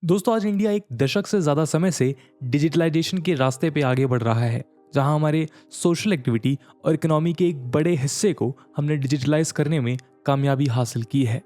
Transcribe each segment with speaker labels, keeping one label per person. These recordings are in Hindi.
Speaker 1: दोस्तों आज इंडिया एक दशक से ज़्यादा समय से डिजिटलाइजेशन के रास्ते पे आगे बढ़ रहा है, जहां हमारे सोशल एक्टिविटी और इकोनॉमी के एक बड़े हिस्से को हमने डिजिटलाइज करने में कामयाबी हासिल की है।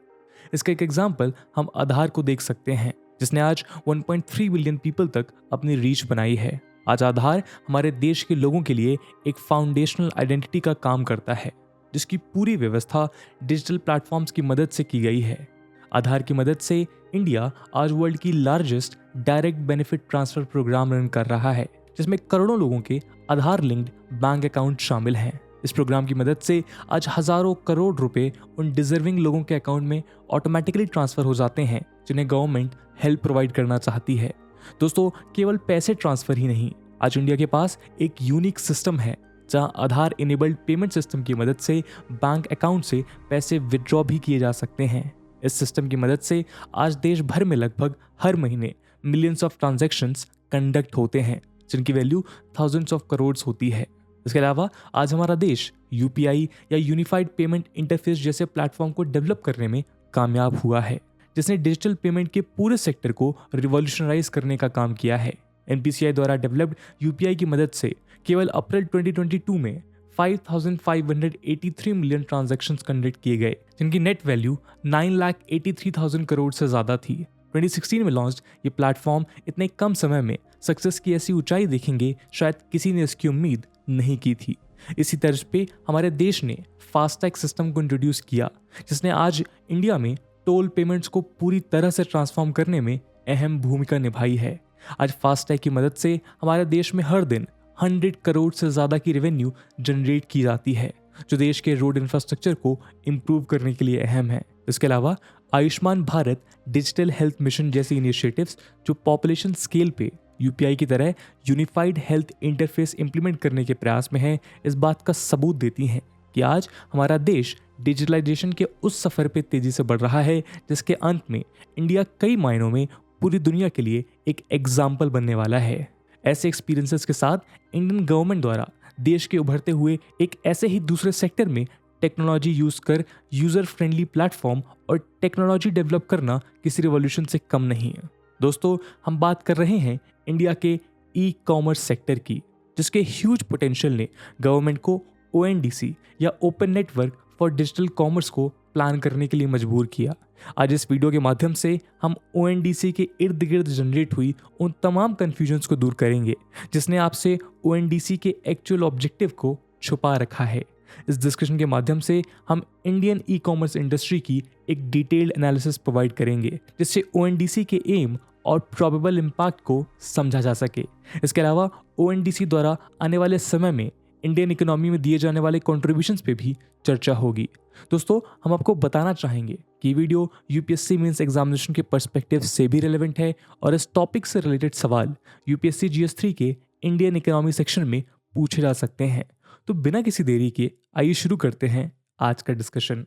Speaker 1: इसका एक एग्जाम्पल हम आधार को देख सकते हैं, जिसने आज 1.3 बिलियन पीपल तक अपनी रीच बनाई है। आज आधार हमारे देश के लोगों के लिए एक फाउंडेशनल आइडेंटिटी का काम करता है, जिसकी पूरी व्यवस्था डिजिटल प्लेटफॉर्म्स की मदद से की गई है। आधार की मदद से इंडिया आज वर्ल्ड की largest direct benefit transfer program run कर रहा है, जिसमें करोड़ों लोगों के आधार लिंक्ड बैंक अकाउंट शामिल हैं। इस प्रोग्राम की मदद से आज हजारों करोड़ रुपए उन डिजर्विंग लोगों के अकाउंट में ऑटोमेटिकली ट्रांसफर हो जाते हैं जिन्हें गवर्नमेंट हेल्प प्रोवाइड करना चाहती है। दोस्तों, केवल पैसे ट्रांसफर ही नहीं, आज इंडिया के पास एक यूनिक सिस्टम है जहां आधार इनेबल्ड पेमेंट सिस्टम की मदद से बैंक अकाउंट से पैसे विड्रॉ भी किए जा सकते हैं। इस सिस्टम की मदद से आज देश भर में लगभग हर महीने मिलियंस ऑफ ट्रांजैक्शंस कंडक्ट होते हैं, जिनकी वैल्यू थाउजेंड्स ऑफ करोड़ होती है। इसके अलावा आज हमारा देश यूपीआई या यूनिफाइड पेमेंट इंटरफेस जैसे प्लेटफॉर्म को डेवलप करने में कामयाब हुआ है, जिसने डिजिटल पेमेंट के पूरे सेक्टर को रिवॉल्यूशनराइज करने का काम किया है। एनपीसीआई द्वारा डेवलप्ड यूपीआई की मदद से केवल अप्रैल 2022 में 5,583 मिलियन ट्रांजैक्शंस कंडक्ट किए गए, जिनकी नेट वैल्यू 9,83,000 करोड़ से ज़्यादा थी। 2016 में लॉन्च ये प्लेटफॉर्म इतने कम समय में सक्सेस की ऐसी ऊंचाई देखेंगे शायद किसी ने इसकी उम्मीद नहीं की थी। इसी तर्ज पे हमारे देश ने फास्टैग सिस्टम को इंट्रोड्यूस किया, जिसने आज इंडिया में टोल पेमेंट्स को पूरी तरह से ट्रांसफॉर्म करने में अहम भूमिका निभाई है। आज फास्टैग की मदद से हमारे देश में हर दिन 100 करोड़ से ज़्यादा की रेवेन्यू जनरेट की जाती है, जो देश के रोड इंफ्रास्ट्रक्चर को इम्प्रूव करने के लिए अहम है। इसके अलावा Ayushman Bharat digital health mission जैसी इनिशिएटिव्स जो पॉपुलेशन स्केल पे यूपीआई की तरह यूनिफाइड हेल्थ इंटरफेस इंप्लीमेंट करने के प्रयास में है, इस बात का सबूत देती हैं कि आज हमारा देश डिजिटलाइजेशन के उस सफ़र पे तेज़ी से बढ़ रहा है, जिसके अंत में इंडिया कई मायनों में पूरी दुनिया के लिए एक एग्जाम्पल बनने वाला है। ऐसे एक्सपीरियंसेस के साथ इंडियन गवर्नमेंट द्वारा देश के उभरते हुए एक ऐसे ही दूसरे सेक्टर में टेक्नोलॉजी यूज कर यूजर फ्रेंडली प्लेटफॉर्म और टेक्नोलॉजी डेवलप करना किसी रिवॉल्यूशन से कम नहीं है। दोस्तों, हम बात कर रहे हैं इंडिया के ई कॉमर्स सेक्टर की, जिसके ह्यूज पोटेंशियल ने गवर्नमेंट को ओएनडीसी या open network for digital commerce को प्लान करने के लिए मजबूर किया। आज इस वीडियो के माध्यम से हम ओएनडीसी के इर्द गिर्द जनरेट हुई उन तमाम कन्फ्यूजन्स को दूर करेंगे जिसने आपसे ओएनडीसी के एक्चुअल ऑब्जेक्टिव को छुपा रखा है। इस डिस्कशन के माध्यम से हम इंडियन ई कॉमर्स इंडस्ट्री की एक डिटेल्ड एनालिसिस प्रोवाइड करेंगे, जिससे ओएनडीसी के एम और प्रोबेबल इम्पैक्ट को समझा जा सके। इसके अलावा ओएनडीसी द्वारा आने वाले समय में इंडियन इकोनॉमी में दिए जाने वाले कॉन्ट्रीब्यूशंस पे भी चर्चा होगी। दोस्तों, हम आपको बताना चाहेंगे कि वीडियो यूपीएससी मेंस एग्जामिनेशन के पर्सपेक्टिव से भी रेलेवेंट है और इस टॉपिक से रिलेटेड सवाल यूपीएससी जीएस3 के इंडियन इकोनॉमी सेक्शन में पूछे जा सकते हैं। तो बिना किसी देरी के आइए शुरू करते हैं आज का डिस्कशन।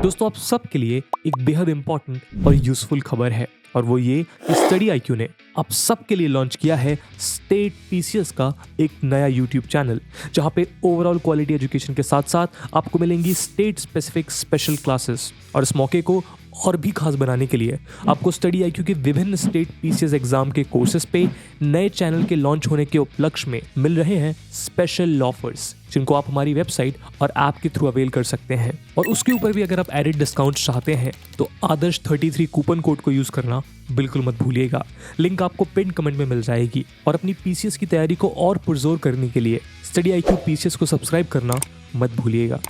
Speaker 1: दोस्तों, आप सबके लिए एक बेहद इंपॉर्टेंट और यूजफुल खबर है, और वो ये कि स्टडी आईक्यू ने आप सबके लिए लॉन्च किया है स्टेट पीसीएस का एक नया यूट्यूब चैनल, जहां पे ओवरऑल क्वालिटी एजुकेशन के साथ साथ आपको मिलेंगी स्टेट स्पेसिफिक स्पेशल क्लासेस। और इस मौके को और भी खास बनाने के लिए आपको स्टडी आईक्यू के विभिन्न स्टेट पीसीएस एग्जाम के कोर्सेज पे नए चैनल के लॉन्च होने के उपलक्ष्य में मिल रहे हैं स्पेशल ऑफर्स, जिनको आप हमारी वेबसाइट और ऐप के थ्रू अवेल कर सकते हैं। और उसके ऊपर भी अगर आप एडिड डिस्काउंट चाहते हैं तो आदर्श 33 कूपन कोड को यूज करना बिल्कुल मत भूलिएगा। लिंक आपको पिन कमेंट में मिल जाएगी। और अपनी पीसीएस की तैयारी को और पुरजोर करने के लिए स्टडी आईक्यू पीसीएस को सब्सक्राइब करना मत भूलिएगा।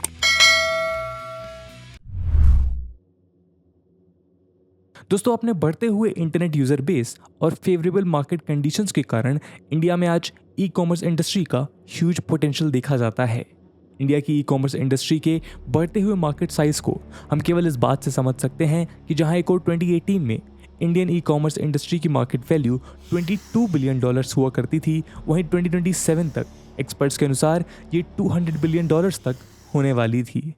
Speaker 1: दोस्तों, अपने बढ़ते हुए इंटरनेट यूजर बेस और फेवरेबल मार्केट कंडीशंस के कारण इंडिया में आज ई कॉमर्स इंडस्ट्री का ह्यूज पोटेंशियल देखा जाता है। इंडिया की ई कॉमर्स इंडस्ट्री के बढ़ते हुए मार्केट साइज को हम केवल इस बात से समझ सकते हैं कि जहां एक और 2018 में इंडियन ई कॉमर्स इंडस्ट्री की मार्केट वैल्यू $22 बिलियन हुआ करती थी, वहीं 2027 तक एक्सपर्ट्स के अनुसार ये $200 बिलियन तक होने वाली थी।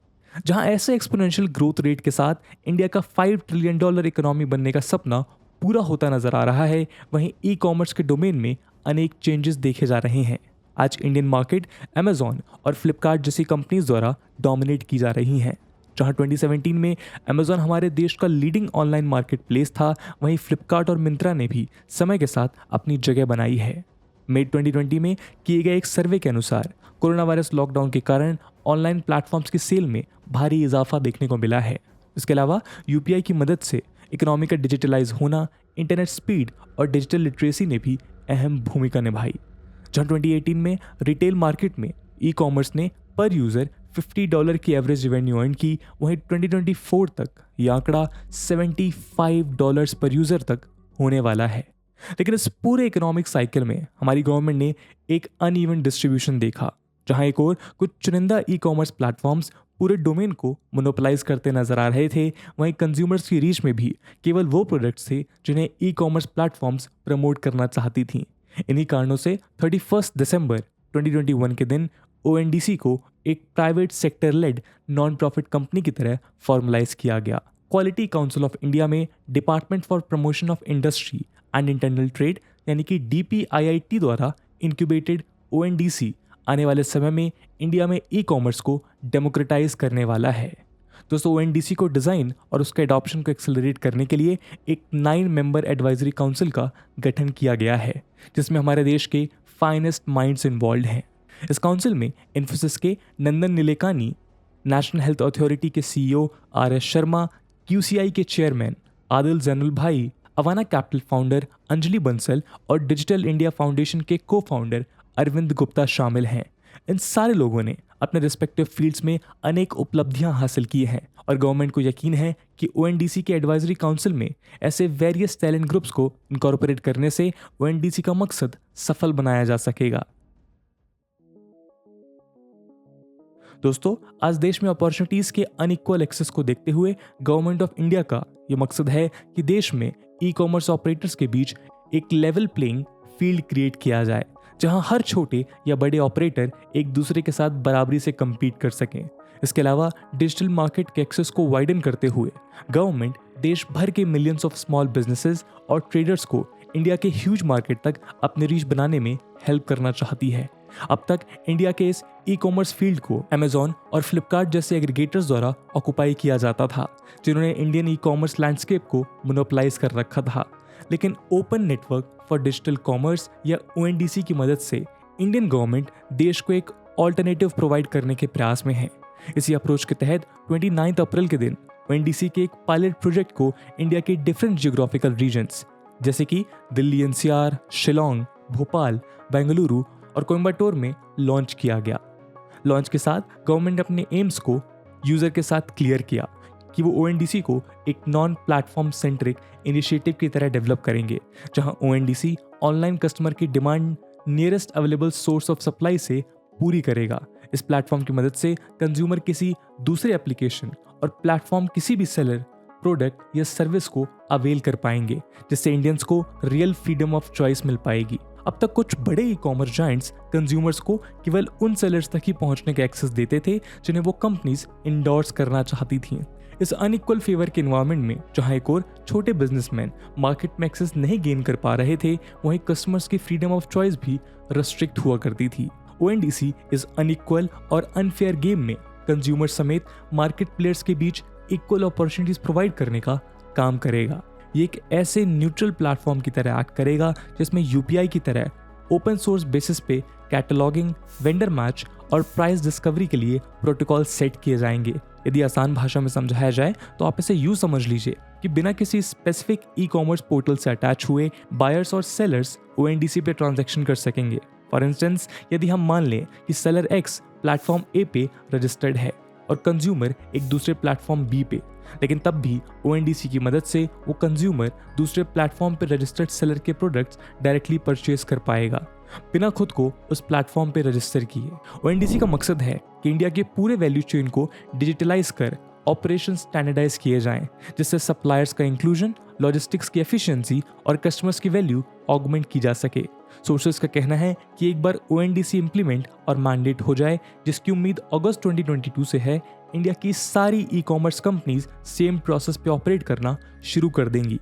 Speaker 1: जहां ऐसे एक्सपोनेंशियल ग्रोथ रेट के साथ इंडिया का $5 ट्रिलियन इकोनॉमी बनने का सपना पूरा होता नजर आ रहा है, वहीं ई कॉमर्स के डोमेन में अनेक चेंजेस देखे जा रहे हैं। आज इंडियन मार्केट अमेजॉन और फ्लिपकार्ट जैसी कंपनीज द्वारा डोमिनेट की जा रही हैं, जहां 2017 में अमेजॉन हमारे देश का लीडिंग ऑनलाइन मार्केट प्लेस था, वहीं फ्लिपकार्ट और मिंत्रा ने भी समय के साथ अपनी जगह बनाई है। मई 2020 में किए गए एक सर्वे के अनुसार कोरोना वायरस लॉकडाउन के कारण ऑनलाइन प्लेटफॉर्म्स की सेल में भारी इजाफा देखने को मिला है। इसके अलावा यूपीआई की मदद से इकोनॉमी का डिजिटलाइज होना, इंटरनेट स्पीड और डिजिटल लिटरेसी ने भी अहम भूमिका निभाई। जहां 2018 में रिटेल मार्केट में ई कॉमर्स ने पर यूज़र $50 की एवरेज रेवेन्यू अर्न की, वहीं 2024 तक यह आंकड़ा $75 पर यूज़र तक होने वाला है। लेकिन इस पूरे इकोनॉमिक साइकिल में हमारी गवर्नमेंट ने एक अनइवन डिस्ट्रीब्यूशन देखा, जहां एक और कुछ चुनिंदा ई कॉमर्स प्लेटफॉर्म्स पूरे डोमेन को मोनोपोलाइज करते नजर आ रहे थे, वहीं कंज्यूमर्स की रीच में भी केवल वो प्रोडक्ट्स थे जिन्हें ई कॉमर्स प्लेटफॉर्म्स प्रमोट करना चाहती थीं। इन्हीं कारणों से 31 दिसंबर 2021 के दिन ओएनडीसी को एक private sector led non profit company की तरह फॉर्मलाइज किया गया। क्वालिटी काउंसिल ऑफ इंडिया में department for promotion of industry and internal trade यानी कि DPIIT द्वारा इंक्यूबेटेड ओएनडीसी आने वाले समय में इंडिया में ई कॉमर्स को डेमोक्रेटाइज करने वाला है। दोस्तों, ओएनडीसी को डिज़ाइन और उसके एडॉप्शन को एक्सेलरेट करने के लिए एक 9 मेंबर एडवाइजरी काउंसिल का गठन किया गया है, जिसमें हमारे देश के फाइनेस्ट माइंड्स इन्वॉल्व हैं। इस काउंसिल में इन्फोसिस के नंदन नीलेकानी, नेशनल हेल्थ अथॉरिटी के CEO RS शर्मा, QCI के चेयरमैन आदिल जैनुल भाई, अवाना कैपिटल फाउंडर अंजलि बंसल और डिजिटल इंडिया फाउंडेशन के को फाउंडर अरविंद गुप्ता शामिल हैं। इन सारे लोगों ने अपने रिस्पेक्टिव फील्ड्स में अनेक उपलब्धियां हासिल की हैं और गवर्नमेंट को यकीन है कि ओएनडीसी के एडवाइजरी काउंसिल में ऐसे वेरियस टैलेंट ग्रुप्स को इनकॉर्पोरेट करने से ओएनडीसी का मकसद सफल बनाया जा सकेगा। दोस्तों, आज देश में अपॉर्चुनिटीज के अनइक्वल एक्सेस को देखते हुए गवर्नमेंट ऑफ इंडिया का ये मकसद है कि देश में ई कॉमर्स ऑपरेटर्स के बीच एक लेवल प्लेइंग फील्ड क्रिएट किया जाए, जहां हर छोटे या बड़े ऑपरेटर एक दूसरे के साथ बराबरी से compete कर सकें। इसके अलावा डिजिटल मार्केट के एक्सेस को वाइडन करते हुए गवर्नमेंट देश भर के मिलियंस ऑफ स्मॉल बिजनेसेस और ट्रेडर्स को इंडिया के ह्यूज मार्केट तक अपनी रीच बनाने में हेल्प करना चाहती है। अब तक इंडिया के इस ई कॉमर्स फील्ड को अमेजॉन और फ्लिपकार्ट जैसे एग्रीगेटर्स द्वारा ऑक्युपाई किया जाता था, जिन्होंने इंडियन ई कॉमर्स लैंडस्केप को मोनोपोलाइज कर रखा था। लेकिन open network for digital commerce या ओएनडीसी की मदद से इंडियन गवर्नमेंट देश को एक ऑल्टरनेटिव प्रोवाइड करने के प्रयास में है। इसी अप्रोच के तहत 29 अप्रैल के दिन ओएनडीसी के एक पायलट प्रोजेक्ट को इंडिया के डिफरेंट जियोग्राफिकल रीजन्स जैसे कि दिल्ली NCR, शिलोंग, भोपाल, बेंगलुरु और कोयम्बटूर में लॉन्च किया गया। लॉन्च के साथ गवर्नमेंट अपने एम्स को यूजर के साथ क्लियर किया कि वो ओएनडीसी को एक नॉन प्लेटफॉर्म सेंट्रिक इनिशिएटिव की तरह डेवलप करेंगे, जहां ओएनडीसी ऑनलाइन कस्टमर की demand nearest available source of supply से पूरी करेगा। इस प्लेटफॉर्म की मदद से कंज्यूमर किसी दूसरे एप्लीकेशन और प्लेटफॉर्म किसी भी सेलर, प्रोडक्ट या सर्विस को अवेल कर पाएंगे, जिससे इंडियंस को रियल फ्रीडम ऑफ चॉइस मिल पाएगी। अब तक कुछ बड़े ई कॉमर्स जायंट्स कंज्यूमर्स को केवल उन सेलर्स तक ही पहुंचने का एक्सेस देते थे जिन्हें वो कंपनीज इंडोर्स करना चाहती थीं। इस अनइक्वल फेवर के एनवायरनमेंट में जहां एक और छोटे बिजनेसमैन मार्केट में एक्सेस नहीं गेन कर पा रहे थे, वहीं कस्टमर्स की फ्रीडम ऑफ चॉइस भी रेस्ट्रिक्ट हुआ करती थी। ओएनडीसी इस अनइक्वल और अनफेयर गेम में कंज्यूमर समेत मार्केट प्लेयर्स के बीच इक्वल अपॉर्चुनिटीज प्रोवाइड करने का काम करेगा। ये एक ऐसे न्यूट्रल प्लेटफॉर्म की तरह एक्ट करेगा जिसमें यूपीआई की तरह ओपन सोर्स बेसिस पे कैटलॉगिंग, वेंडर मैच और प्राइस डिस्कवरी के लिए प्रोटोकॉल सेट किए जाएंगे। यदि आसान भाषा में समझाया जाए तो आप इसे यूँ समझ लीजिए कि बिना किसी स्पेसिफिक ई कॉमर्स पोर्टल से अटैच हुए बायर्स और सेलर्स ओएनडीसी पे ट्रांजैक्शन कर सकेंगे। फॉर इंस्टेंस, यदि हम मान लें कि सेलर X प्लेटफॉर्म A पे रजिस्टर्ड है और कंज्यूमर एक दूसरे प्लेटफॉर्म B पे, लेकिन तब भी ओएनडीसी की मदद से वो कंज्यूमर दूसरे प्लेटफॉर्म पर रजिस्टर्ड सेलर के प्रोडक्ट्स डायरेक्टली परचेज कर पाएगा बिना खुद को उस प्लेटफॉर्म पर रजिस्टर किए। ओएनडीसी का मकसद है कि इंडिया के पूरे वैल्यू चेन को डिजिटलाइज कर ऑपरेशन स्टैंडर्डाइज किए जाएं, जिससे सप्लायर्स का इंक्लूजन, लॉजिस्टिक्स की एफिशिएंसी और कस्टमर्स की वैल्यू ऑगमेंट की जा सके। सोर्सेज का कहना है कि एक बार ओएनडीसी इंप्लीमेंट और मैंडेट हो जाए, जिसकी उम्मीद अगस्त 2022 से है, इंडिया की सारी e commerce companies same process पे ऑपरेट करना शुरू कर देंगी।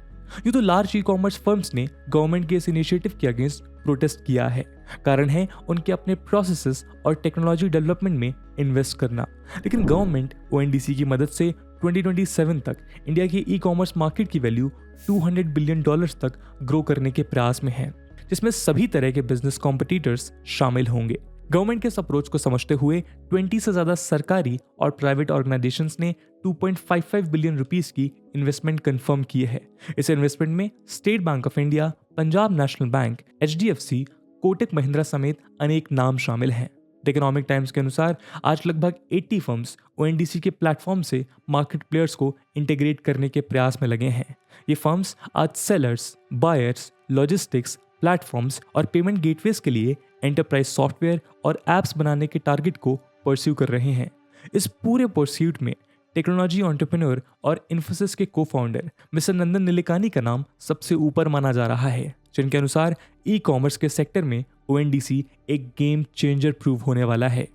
Speaker 1: ये तो लार्ज ई कॉमर्स फर्म्स ने गवर्नमेंट के इस इनिशिएटिव के अगेंस्ट प्रोटेस्ट किया है। कारण है उनके अपने प्रोसेसेस और टेक्नोलॉजी डेवलपमेंट में इन्वेस्ट करना। लेकिन गवर्नमेंट ओएनडीसी की मदद से 2027 तक इंडिया की ई कॉमर्स मार्केट की वैल्यू $200 बिलियन तक ग्रो करने के प्रयास में है, जिसमें सभी तरह के बिजनेस कॉम्पिटिटर्स शामिल होंगे। गवर्नमेंट के इस अप्रोच को समझते हुए 20 से ज्यादा सरकारी और प्राइवेट ऑर्गेनाइजेशंस ने 2.55 बिलियन रुपीस की इन्वेस्टमेंट कंफर्म की है। इस इन्वेस्टमेंट में state bank of India, Punjab national bank, HDFC, Kotak Mahindra समेत अनेक नाम शामिल हैं। द इकोनॉमिक टाइम्स के अनुसार आज लगभग 80 फर्म्स ओएनडीसी के प्लेटफॉर्म से मार्केट प्लेयर्स को इंटीग्रेट करने के प्रयास में लगे हैं। ये फर्म्स आज सेलर्स, बायर्स, लॉजिस्टिक्स, प्लेटफॉर्म्स और पेमेंट गेटवेज के लिए एंटरप्राइज सॉफ्टवेयर और एप्स बनाने के टारगेट को परस्यू कर रहे हैं। इस पूरे परस्यूट में टेक्नोलॉजी एंटरप्रेन्योर और इन्फोसिस के को फाउंडर मिस्टर नंदन निलेकानी का नाम सबसे ऊपर माना जा रहा है, जिनके अनुसार ई कॉमर्स के सेक्टर में ओएनडीसी एक गेम चेंजर प्रूव होने वाला है।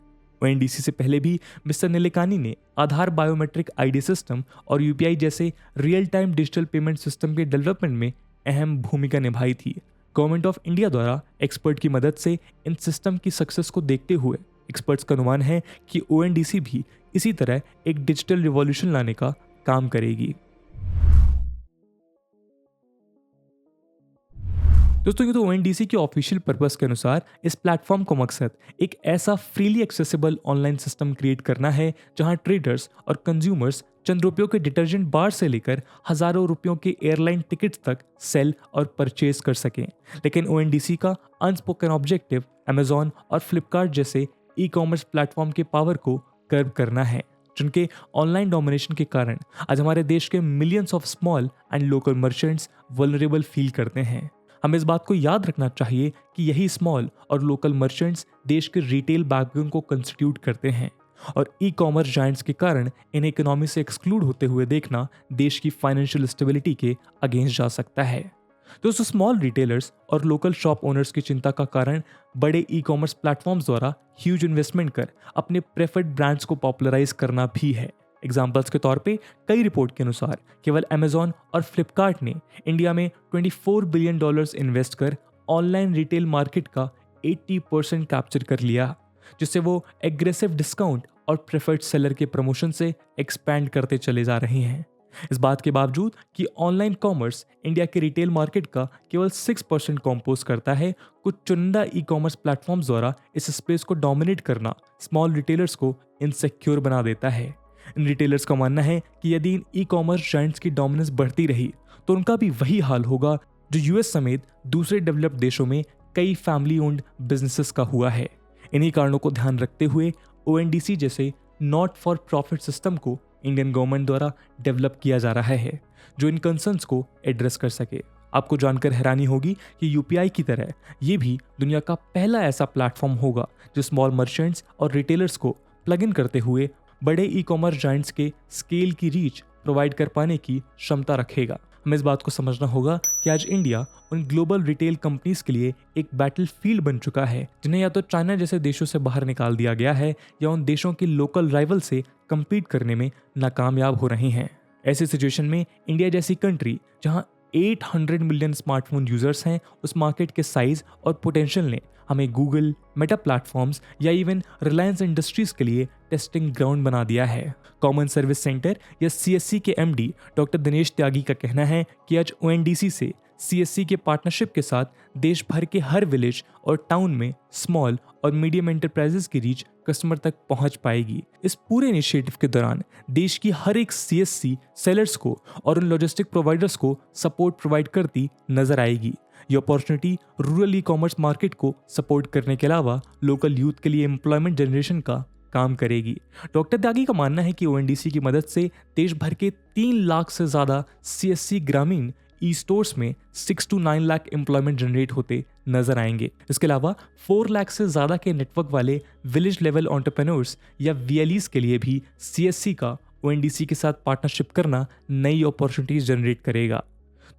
Speaker 1: ओएनडीसी से पहले भी मिस्टर निलेकानी ने आधार बायोमेट्रिक आईडी सिस्टम और यूपीआई जैसे real time digital payment system के डेवलपमेंट में अहम भूमिका निभाई थी। गवर्नमेंट ऑफ इंडिया द्वारा एक्सपर्ट की मदद से इन सिस्टम की सक्सेस को देखते हुए एक्सपर्ट्स का अनुमान है कि ओएनडीसी भी इसी तरह एक डिजिटल रिवॉल्यूशन लाने का काम करेगी। दोस्तों, ये तो ओएनडीसी के ऑफिशियल पर्पस के अनुसार इस प्लेटफॉर्म का मकसद एक ऐसा freely accessible online system create करना है जहां ट्रेडर्स और कंज्यूमर्स चंद रुपयों के डिटर्जेंट बार से लेकर हजारों रुपयों के एयरलाइन टिकट्स तक सेल और परचेज कर सकें। लेकिन ओएनडीसी का अनस्पोकन ऑब्जेक्टिव अमेजॉन और फ्लिपकार्ट जैसे ई कॉमर्स प्लेटफॉर्म के पावर को कर्व करना है, जिनके ऑनलाइन डोमिनेशन के कारण आज हमारे देश के millions of small and local merchants vulnerable feel करते हैं। हमें इस बात को याद रखना चाहिए कि यही स्मॉल और लोकल मर्चेंट्स देश के रिटेल बैकबोन को कंस्टिट्यूट करते हैं और ई कॉमर्स जायंट्स के कारण इन इकोनॉमी से एक्सक्लूड होते हुए देखना देश की फाइनेंशियल स्टेबिलिटी के अगेंस्ट जा सकता है। दोस्तों, स्मॉल रिटेलर्स और लोकल शॉप ओनर्स की चिंता का कारण बड़े ई कॉमर्स प्लेटफॉर्म्स द्वारा ह्यूज इन्वेस्टमेंट कर अपने प्रेफर्ड ब्रांड्स को पॉपुलराइज करना भी है। एग्जाम्पल्स के तौर पे कई रिपोर्ट के अनुसार केवल अमेजॉन और फ्लिपकार्ट ने इंडिया में $24 बिलियन इन्वेस्ट कर ऑनलाइन रिटेल मार्केट का 80% कैप्चर कर लिया, जिससे वो एग्रेसिव डिस्काउंट और प्रेफर्ड सेलर के प्रमोशन से एक्सपैंड करते चले जा रहे हैं। इस बात के बावजूद कि ऑनलाइन कॉमर्स इंडिया के रिटेल मार्केट का केवल 6% कंपोज करता है, कुछ चुनिंदा ई कॉमर्स प्लेटफॉर्म्स द्वारा इस स्पेस को डोमिनेट करना स्मॉल रिटेलर्स को इनसिक्योर बना देता है। इन रिटेलर्स का मानना है कि यदि इन ई कॉमर्स जायंट्स की डोमिनेंस बढ़ती रही तो उनका भी वही हाल होगा जो यूएस समेत दूसरे डेवलप्ड देशों में कई फैमिली ओन्ड बिजनेसेस का हुआ है। इन्हीं कारणों को ध्यान रखते हुए ओएनडीसी जैसे नॉट फॉर प्रॉफिट सिस्टम को इंडियन गवर्नमेंट द्वारा डेवलप किया जा रहा है, जो इन कंसर्न्स को एड्रेस कर सके। आपको जानकर हैरानी होगी कि यूपीआई की तरह ये भी दुनिया का पहला ऐसा प्लेटफॉर्म होगा जो स्मॉल मर्चेंट्स और रिटेलर्स को प्लग इन करते हुए बड़े ई कॉमर्स जायंट्स के स्केल की रीच प्रोवाइड कर पाने की क्षमता रखेगा। हमें इस बात को समझना होगा कि आज इंडिया उन ग्लोबल रिटेल कंपनीज के लिए एक बैटल फील्ड बन चुका है जिन्हें या तो चाइना जैसे देशों से बाहर निकाल दिया गया है या उन देशों की लोकल राइवल से compete करने में नाकामयाब हो रही हैं। ऐसी सिचुएशन में इंडिया जैसी कंट्री जहां 800 मिलियन स्मार्टफोन यूजर्स हैं, उस मार्केट के साइज और पोटेंशियल ने हमें गूगल, मेटा प्लेटफॉर्म्स या इवन रिलायंस इंडस्ट्रीज के लिए टेस्टिंग ग्राउंड बना दिया है। कॉमन सर्विस सेंटर या सीएससी के एमडी डॉक्टर दिनेश त्यागी का कहना है कि आज ओएनडीसी से सीएससी के पार्टनरशिप के साथ देश भर के हर विलेज और टाउन में स्मॉल और मीडियम एंटरप्राइजेस की रीच कस्टमर तक पहुंच पाएगी। इस पूरे इनिशिएटिव के दौरान देश की हर एक सीएससी सेलर्स को और उन लॉजिस्टिक प्रोवाइडर्स को सपोर्ट प्रोवाइड करती नजर आएगी। ये opportunity rural e commerce market को सपोर्ट करने के अलावा लोकल यूथ के लिए एम्प्लॉयमेंट जनरेशन का काम करेगी। डॉक्टर त्यागी का मानना है कि ओएनडीसी की मदद से देश भर के 3 लाख से ज्यादा सीएससी ग्रामीण ई स्टोर्स में 6 to 9 लाख एम्प्लॉयमेंट जनरेट होते नजर आएंगे। इसके अलावा 4 लाख से ज्यादा के नेटवर्क वाले विलेज लेवल एंटरप्रेन्योर्स या वीएलईज के लिए भी सीएससी का ओएनडीसी के साथ पार्टनरशिप करना नई अपॉर्चुनिटीज जनरेट करेगा।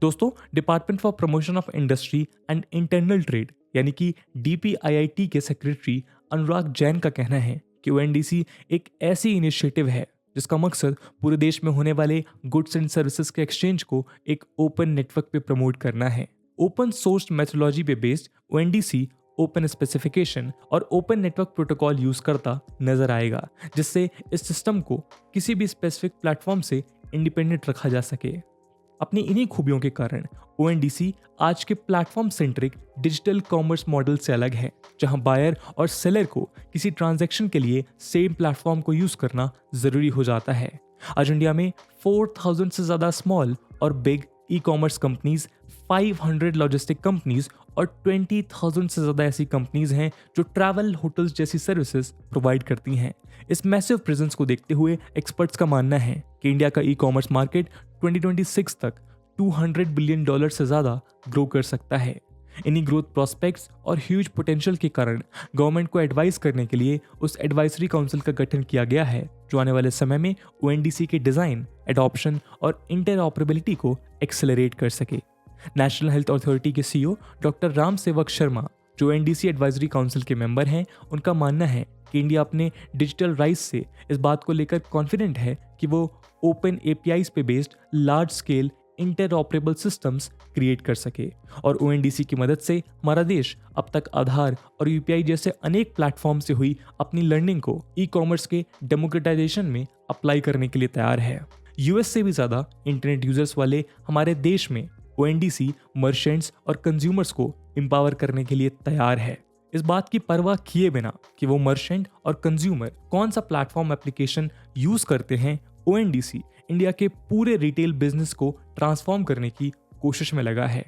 Speaker 1: दोस्तों, department for promotion of industry and internal trade यानी कि डीपीआईआईटी के सेक्रेटरी अनुराग जैन का कहना है कि ओएनडीसी एक ऐसी इनिशिएटिव है जिसका मकसद पूरे देश में होने वाले गुड्स एंड सर्विसेज के एक्सचेंज को एक ओपन नेटवर्क पे प्रमोट करना है। ओपन सोर्स मेथोडोलॉजी पे बेस्ड ओएनडीसी ओपन स्पेसिफिकेशन और ओपन नेटवर्क प्रोटोकॉल यूज करता नजर आएगा, जिससे इस सिस्टम को किसी भी स्पेसिफिक प्लेटफॉर्म से इंडिपेंडेंट रखा जा सके। अपनी इन्हीं खूबियों के कारण ओएनडीसी आज के platform centric digital commerce model से अलग है, जहां बायर और सेलर को किसी ट्रांजैक्शन के लिए सेम प्लेटफॉर्म को यूज करना जरूरी हो जाता है। आज इंडिया में 4000 से ज्यादा स्मॉल और big e commerce companies, 500 logistic companies और 20,000 से ज्यादा ऐसी कंपनीज हैं जो ट्रैवल, होटल्स जैसी सर्विसेज प्रोवाइड करती हैं। इस मैसिव प्रेजेंस को देखते हुए एक्सपर्ट्स का मानना है कि इंडिया का ई कॉमर्स मार्केट 2026 तक $200 बिलियन से ज्यादा ग्रो कर सकता है। इन्हीं ग्रोथ प्रोस्पेक्ट्स और ह्यूज पोटेंशियल के कारण गवर्नमेंट को एडवाइस करने के लिए उस एडवाइजरी काउंसिल का गठन किया गया है, जो आने वाले समय में ओएनडीसी के डिजाइन, एडॉप्शन और इंटरऑपरेबिलिटी को एक्सेलरेट कर सके। नेशनल हेल्थ अथॉरिटी के सीईओ डॉक्टर राम सेवक शर्मा, जो ओएनडीसी एडवाइजरी काउंसिल के मेंबर हैं, उनका मानना है कि इंडिया अपने डिजिटल राइज से इस बात को लेकर कॉन्फिडेंट है कि वो ओपन एपीआईज पे based large scale interoperable systems create कर सके और ओएनडीसी की मदद से हमारा देश अब तक आधार और यूपीआई जैसे अनेक प्लेटफॉर्म से हुई अपनी लर्निंग को ई कॉमर्स के डेमोक्रेटाइजेशन में अप्लाई करने के लिए तैयार है। यूएस से भी ज्यादा इंटरनेट यूजर्स वाले हमारे देश में ओएनडीसी मर्चेंट्स और कंज्यूमर्स को एम्पावर करने के लिए तैयार है, इस बात की परवाह किए बिना कि वो मर्चेंट और कंज्यूमर कौन सा प्लेटफॉर्म एप्लीकेशन यूज करते हैं। ओएनडीसी इंडिया के पूरे रिटेल बिजनेस को ट्रांसफॉर्म करने की कोशिश में लगा है।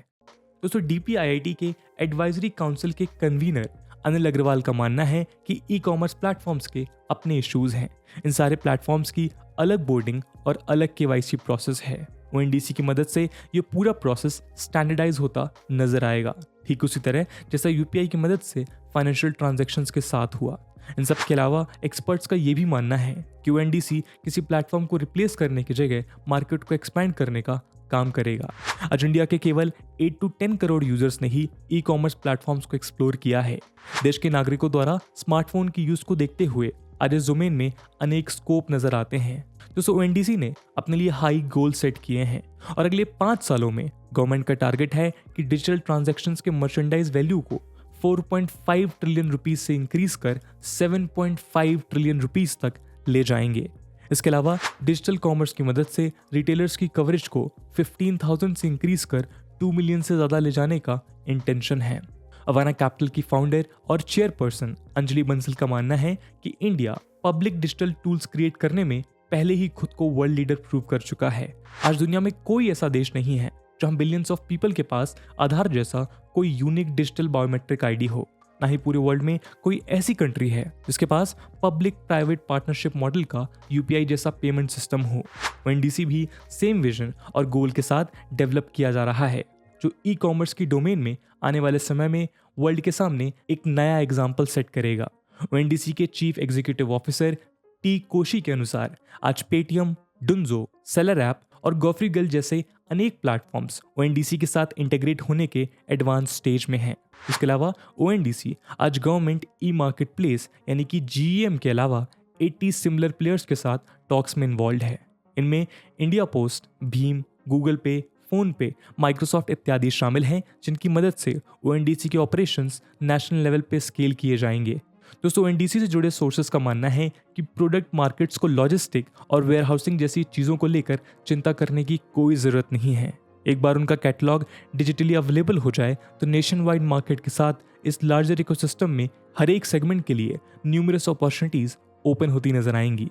Speaker 1: दोस्तों, डीपीआईआईटी के एडवाइजरी काउंसिल के कन्वीनर अनिल अग्रवाल का मानना है कि ई कॉमर्स प्लेटफॉर्म्स के अपने इश्यूज हैं। इन सारे प्लेटफॉर्म्स की अलग बोर्डिंग और अलग केवाईसी प्रोसेस है। ओएनडीसी की मदद से ये पूरा प्रोसेस स्टैंडर्डाइज होता नजर आएगा, ठीक उसी तरह जैसा यूपीआई की मदद से फाइनेंशियल ट्रांजैक्शंस के साथ हुआ। इन सब के अलावा एक्सपर्ट्स का ये भी मानना है कि ओएनडीसी किसी प्लेटफॉर्म को रिप्लेस करने की जगह मार्केट को एक्सपैंड करने का काम करेगा। आज इंडिया के केवल 8 to 10 करोड़ यूजर्स ने ही ई कॉमर्स प्लेटफॉर्म्स को एक्सप्लोर किया है। देश के नागरिकों द्वारा स्मार्टफोन की यूज को देखते हुए आज इस डोमेन में अनेक स्कोप नजर आते हैं। दोस्तों, ओएनडीसी ने अपने लिए हाई गोल सेट किए हैं और अगले 5 सालों में गवर्नमेंट का टारगेट है कि डिजिटल ट्रांजैक्शंस के मर्चेंडाइज वैल्यू को 4.5 ट्रिलियन रुपीस से इंक्रीज कर 7.5 ट्रिलियन रुपीस तक ले जाएंगे। इसके अलावा डिजिटल कॉमर्स की मदद से रिटेलर्स की कवरेज को 15,000 से इंक्रीज कर 2 मिलियन से ज्यादा ले जाने का इंटेंशन है। अवाना कैपिटल की फाउंडर और चेयरपर्सन अंजलि बंसल का मानना है कि India public digital tools create करने में पहले ही खुद को वर्ल्ड लीडर प्रूव कर चुका है। आज दुनिया में कोई ऐसा देश नहीं है जहां बिलियंस ऑफ पीपल के पास आधार जैसा कोई यूनिक डिजिटल बायोमेट्रिक आईडी हो। ना ही पूरे वर्ल्ड में कोई ऐसी कंट्री है जिसके पास पब्लिक प्राइवेट पार्टनरशिप मॉडल का यूपीआई जैसा पेमेंट सिस्टम हो। ओएनडीसी भी सेम विजन और गोल के साथ डेवलप किया जा रहा है, जो ई कॉमर्स की डोमेन में आने वाले समय में वर्ल्ड के सामने एक नया एग्जाम्पल सेट करेगा। ओएनडीसी के chief executive officer T Koshy के अनुसार आज पेटीएम, डुंजो, सेलर ऐप और गॉफ्रीगल जैसे अनेक प्लेटफॉर्म्स ओएनडीसी के साथ इंटीग्रेट होने के एडवांस स्टेज में हैं। इसके अलावा ओएनडीसी आज गवर्नमेंट ई मार्केट प्लेस यानी कि जीईएम के अलावा 80 सिमिलर प्लेयर्स के साथ टॉक्स में इन्वॉल्व है। इनमें इंडिया पोस्ट, भीम, गूगल पे, फोन पे, माइक्रोसॉफ्ट इत्यादि शामिल हैं, जिनकी मदद से ओएनडीसी के ऑपरेशंस नेशनल लेवल पे स्केल किए जाएंगे। दोस्तों, ओएनडीसी से जुड़े सोर्सेज का मानना है कि प्रोडक्ट मार्केट्स को लॉजिस्टिक और वेयरहाउसिंग जैसी चीज़ों को लेकर चिंता करने की कोई ज़रूरत नहीं है। एक बार उनका कैटलॉग डिजिटली अवेलेबल हो जाए तो नेशन वाइड मार्केट के साथ इस लार्जर इकोसिस्टम में हर एक सेगमेंट के लिए न्यूमरस अपॉर्चुनिटीज ओपन होती नजर आएंगी।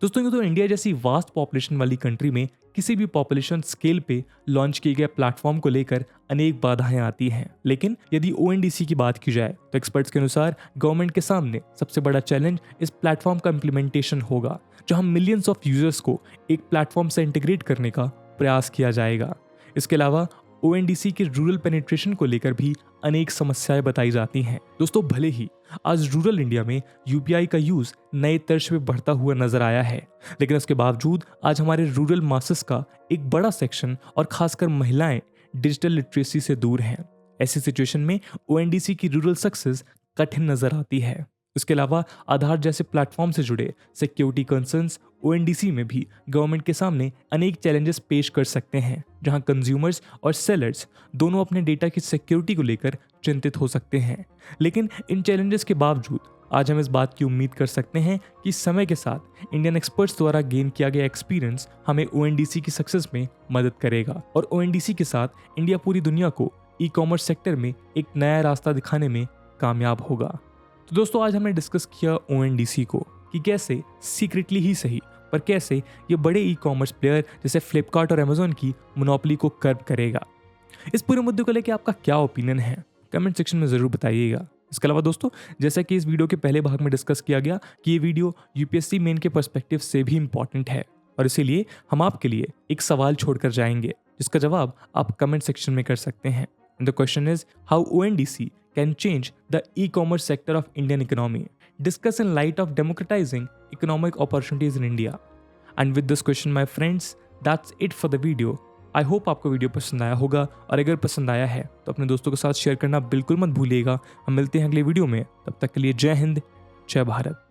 Speaker 1: दोस्तों, ये तो इंडिया जैसी वास्ट पॉपुलेशन वाली कंट्री में किसी भी पॉपुलेशन स्केल पे लॉन्च किए गए प्लेटफॉर्म को लेकर अनेक बाधाएं आती हैं, लेकिन यदि ओएनडीसी की बात की जाए तो एक्सपर्ट्स के अनुसार गवर्नमेंट के सामने सबसे बड़ा चैलेंज इस प्लेटफॉर्म का इम्प्लीमेंटेशन होगा, जहां मिलियंस ऑफ यूजर्स को एक प्लेटफॉर्म से इंटीग्रेट करने का प्रयास किया जाएगा। इसके अलावा ओएनडीसी के रूरल पेनिट्रेशन को लेकर भी अनेक समस्याएं बताई जाती हैं। दोस्तों, भले ही आज रूरल इंडिया में यूपीआई का यूज नए तर्ज पे बढ़ता हुआ नजर आया है, लेकिन उसके बावजूद आज हमारे रूरल मासेस का एक बड़ा सेक्शन और खासकर महिलाएं डिजिटल लिटरेसी से दूर हैं। ऐसी सिचुएशन में ओएनडीसी की रूरल सक्सेस कठिन नजर आती है। इसके अलावा आधार जैसे प्लेटफॉर्म से जुड़े सिक्योरिटी कंसर्न्स ओएनडीसी में भी गवर्नमेंट के सामने अनेक चैलेंजेस पेश कर सकते हैं, जहां कंज्यूमर्स और सेलर्स दोनों अपने डेटा की सिक्योरिटी को लेकर चिंतित हो सकते हैं। लेकिन इन चैलेंजेस के बावजूद आज हम इस बात की उम्मीद कर सकते हैं कि समय के साथ इंडियन एक्सपर्ट्स द्वारा गेन किया गया एक्सपीरियंस हमें ओएनडीसी की सक्सेस में मदद करेगा और ओएनडीसी के साथ इंडिया पूरी दुनिया को ई कॉमर्स सेक्टर में एक नया रास्ता दिखाने में कामयाब होगा। तो दोस्तों, आज हमने डिस्कस किया ओएनडीसी को कि कैसे सीक्रेटली ही सही पर कैसे ये बड़े ई कॉमर्स प्लेयर जैसे फ्लिपकार्ट और अमेजोन की मोनोपोली को कर्ब करेगा। इस पूरे मुद्दे को लेकर आपका क्या ओपिनियन है, कमेंट सेक्शन में ज़रूर बताइएगा। इसके अलावा दोस्तों, जैसा कि इस वीडियो के पहले भाग में डिस्कस किया गया कि ये वीडियो यूपीएससी मेन के पर्सपेक्टिव से भी इंपॉर्टेंट है और इसीलिए हम आपके लिए एक सवाल छोड़कर जाएंगे जिसका जवाब आप कमेंट सेक्शन में कर सकते हैं। The question is how ONDC can change the e commerce sector of Indian economy, discuss in light of democratising economic opportunities in India. And with this question my friends, that's it for the video. I hope आपको वीडियो पसंद आया होगा और अगर पसंद आया है तो अपने दोस्तों के साथ शेयर करना बिल्कुल मत भूलिएगा। हम मिलते हैं अगले वीडियो में, तब तक के लिए जय हिंद, जय भारत।